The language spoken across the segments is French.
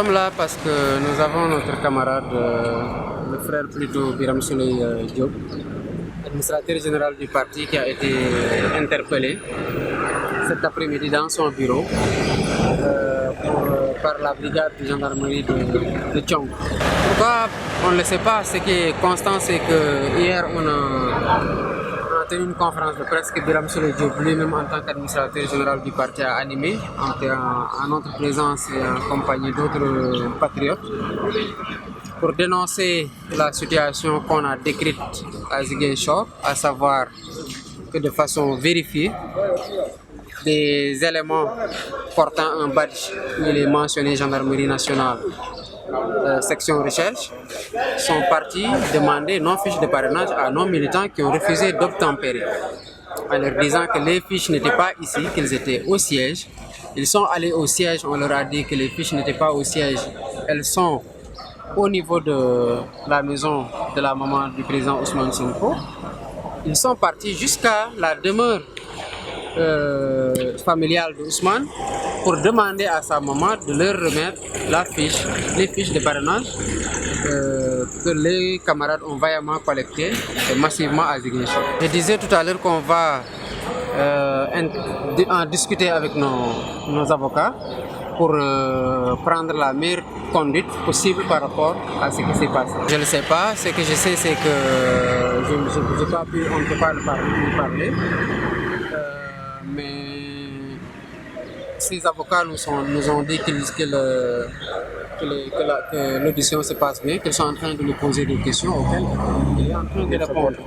sommes là parce que nous avons notre camarade, le frère plutôt Biram Souley Diop, administrateur général du parti, qui a été interpellé cet après-midi dans son bureau par la brigade de gendarmerie de Tchong. Pourquoi on ne le sait pas? Ce qui est constant, c'est que hier on a tenu une conférence de presse que Biram Souley Diop lui-même en tant qu'administrateur général du parti a animé en notre présence et en compagnie d'autres patriotes pour dénoncer la situation qu'on a décrite à Ziguinchor, à savoir que de façon vérifiée, des éléments portant un badge, il est mentionné gendarmerie nationale, section recherche, sont partis demander nos fiches de parrainage à nos militants qui ont refusé d'obtempérer, en leur disant que les fiches n'étaient pas ici, qu'ils étaient au siège. Ils sont allés au siège, on leur a dit que les fiches n'étaient pas au siège, elles sont au niveau de la maison de la maman du président Ousmane Sonko. Ils sont partis jusqu'à la demeure familiale de Ousmane pour demander à sa maman de leur remettre les fiches de parrainage que les camarades ont vaillamment collectées massivement à Ziguinchor. Je disais tout à l'heure qu'on va en discuter avec nos avocats pour prendre la meilleure conduite possible par rapport à ce qui s'est passé. Je ne le sais pas, ce que je sais c'est que on ne peut pas le parler. Mais ces avocats nous ont dit que l'audition se passe bien, qu'ils sont en train de lui poser des questions auxquelles il est en train de répondre.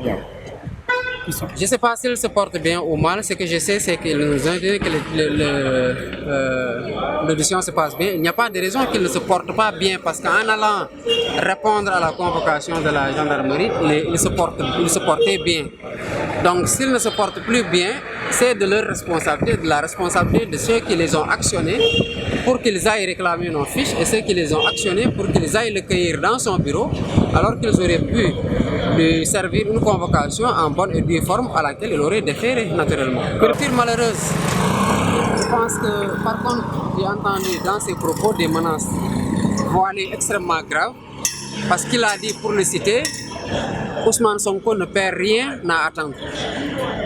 Je ne sais pas s'il se porte bien ou mal. Ce que je sais, c'est qu'ils nous ont dit que l'audition se passe bien. Il n'y a pas de raison qu'il ne se porte pas bien, parce qu'en allant répondre à la convocation de la gendarmerie, il se portait bien. Donc s'il ne se porte plus bien, c'est de leur responsabilité, de la responsabilité de ceux qui les ont actionnés pour qu'ils aillent réclamer nos fiches, et ceux qui les ont actionnés pour qu'ils aillent le cueillir dans son bureau, alors qu'ils auraient pu lui servir une convocation en bonne et due forme à laquelle il aurait déféré naturellement. Culture malheureuse. Je pense que, par contre, j'ai entendu dans ses propos des menaces voilées extrêmement graves, parce qu'il a dit, pour le citer, Ousmane Sonko ne perd rien à attendre.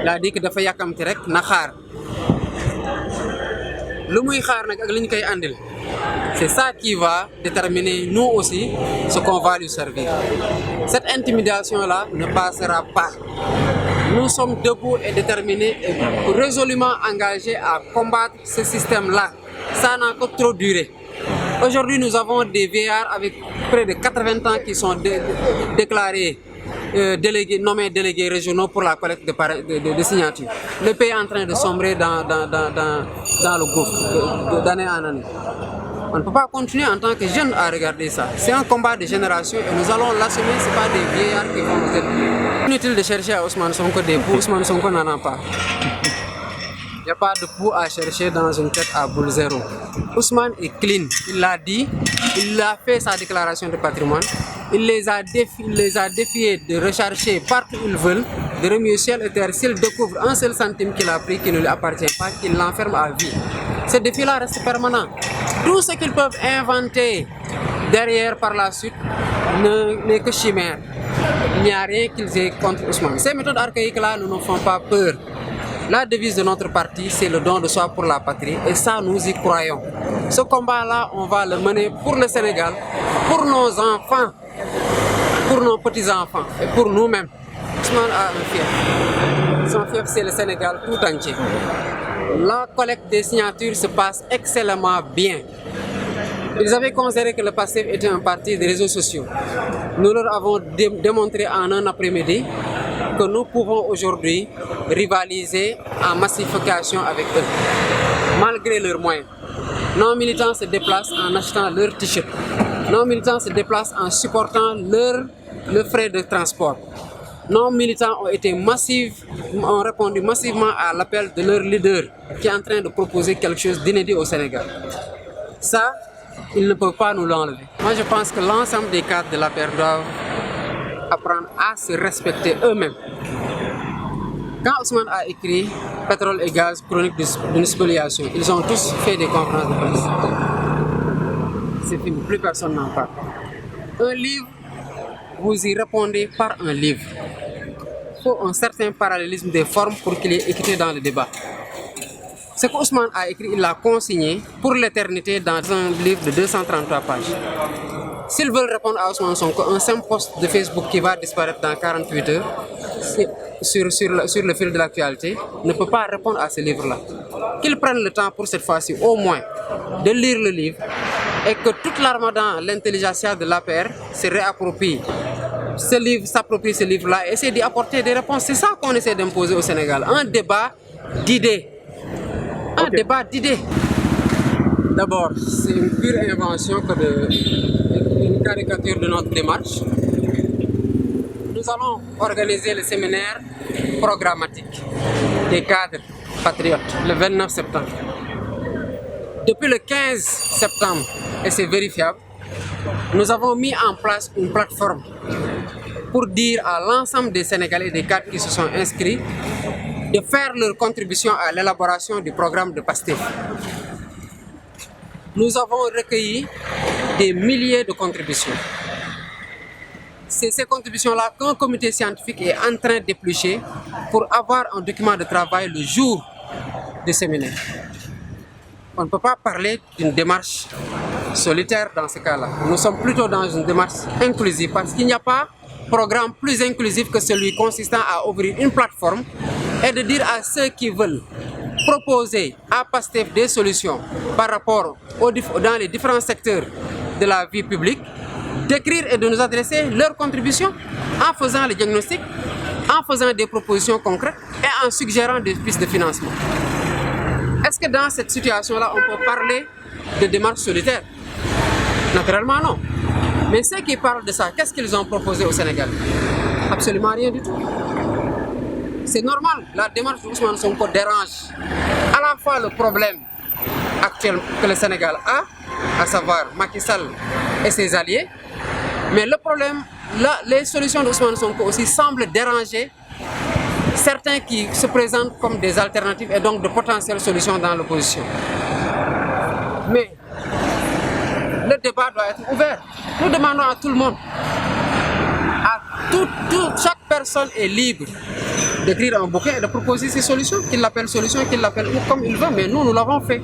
Il a dit que dafa yakamti rek na xaar. Lu muy xaar nak ak liñ koy andil. C'est ça qui va déterminer nous aussi ce qu'on va lui servir. Cette intimidation-là ne passera pas. Nous sommes debout et déterminés et résolument engagés à combattre ce système-là. Ça n'a que trop duré. Aujourd'hui, nous avons des vieillards avec près de 80 ans qui sont déclarés nommés délégués régionaux pour la collecte de signatures. Le pays est en train de sombrer dans le gouffre d'année en année. On ne peut pas continuer en tant que jeunes à regarder ça. C'est un combat de génération et nous allons l'assumer. Ce n'est pas des vieillards qui vont nous aider. Inutile de chercher à Ousmane Sonko des poux. Ousmane Sonko n'en a pas. Il n'y a pas de poux à chercher dans une tête à boule zéro. Ousmane est clean. Il l'a dit. Il a fait sa déclaration de patrimoine. Il les a défiés de rechercher partout où ils veulent, de remuer ciel et terre. S'il découvre un seul centime qu'il a pris qui ne lui appartient pas, qu'il l'enferme à vie. Ce défi-là reste permanent. Tout ce qu'ils peuvent inventer derrière par la suite n'est que chimère. Il n'y a rien qu'ils aient contre Ousmane. Ces méthodes archaïques-là ne nous font pas peur. La devise de notre parti, c'est le don de soi pour la patrie, et ça, nous y croyons. Ce combat-là, on va le mener pour le Sénégal, pour nos enfants, pour nos petits-enfants et pour nous-mêmes. Ousmane a un fief. Son fief, c'est le Sénégal tout entier. La collecte des signatures se passe excellemment bien. Ils avaient considéré que le PASTEF était un parti des réseaux sociaux. Nous leur avons démontré en un après-midi que nous pouvons aujourd'hui rivaliser en massification avec eux, malgré leurs moyens. Nos militants se déplacent en achetant leurs t-shirts. Nos militants se déplacent en supportant leurs frais de transport. Nos militants ont répondu massivement à l'appel de leur leader qui est en train de proposer quelque chose d'inédit au Sénégal. Ça, ils ne peuvent pas nous l'enlever. Moi, je pense que l'ensemble des cadres de la paix doivent apprendre à se respecter eux-mêmes. Quand Ousmane a écrit Pétrole et gaz, chronique d'une spoliation, ils ont tous fait des conférences de presse. c'est fini, plus personne n'en parle. Un livre, vous y répondez par un livre. Il faut un certain parallélisme des formes pour qu'il y ait équité dans le débat. Ce qu'Ousmane a écrit, il l'a consigné pour l'éternité dans un livre de 233 pages. S'ils veulent répondre à Ousmane Sonko, un simple post de Facebook qui va disparaître dans 48 heures sur le fil de l'actualité ne peut pas répondre à ce livre-là. Qu'ils prennent le temps pour cette fois-ci, au moins, de lire le livre et que toute l'armada, l'intelligentsia de l'APR se réapproprie ce livre, s'approprie ce livre-là et essaie d'y apporter des réponses. C'est ça qu'on essaie d'imposer au Sénégal. Un débat d'idées. Un débat d'idées. D'abord, c'est une pure invention une caricature de notre démarche. Nous allons organiser le séminaire programmatique des cadres patriotes le 29 septembre. Depuis le 15 septembre, et c'est vérifiable, nous avons mis en place une plateforme pour dire à l'ensemble des Sénégalais et des cadres qui se sont inscrits de faire leur contribution à l'élaboration du programme de PASTEF. Nous avons recueilli des milliers de contributions. C'est ces contributions-là qu'un comité scientifique est en train d'éplucher pour avoir un document de travail le jour du séminaire. On ne peut pas parler d'une démarche solitaire dans ce cas-là. Nous sommes plutôt dans une démarche inclusive parce qu'il n'y a pas de programme plus inclusif que celui consistant à ouvrir une plateforme et de dire à ceux qui veulent proposer à PASTEF des solutions par rapport dans les différents secteurs de la vie publique, d'écrire et de nous adresser leurs contributions en faisant les diagnostics, en faisant des propositions concrètes et en suggérant des pistes de financement. Est-ce que dans cette situation-là, on peut parler de démarche solitaire? Naturellement non. Mais ceux qui parlent de ça, qu'est-ce qu'ils ont proposé au Sénégal? Absolument rien du tout. C'est normal, la démarche d'Ousmane Sonko dérange à la fois le problème actuel que le Sénégal a, à savoir Macky Sall et ses alliés, mais le problème, les solutions d'Ousmane Sonko aussi semblent déranger certains qui se présentent comme des alternatives et donc de potentielles solutions dans l'opposition. Mais le débat doit être ouvert. Nous demandons à tout le monde, chaque personne est libre d'écrire un bouquin et de proposer ses solutions, qu'il l'appelle solution, qu'il l'appelle comme il veut, mais nous l'avons fait.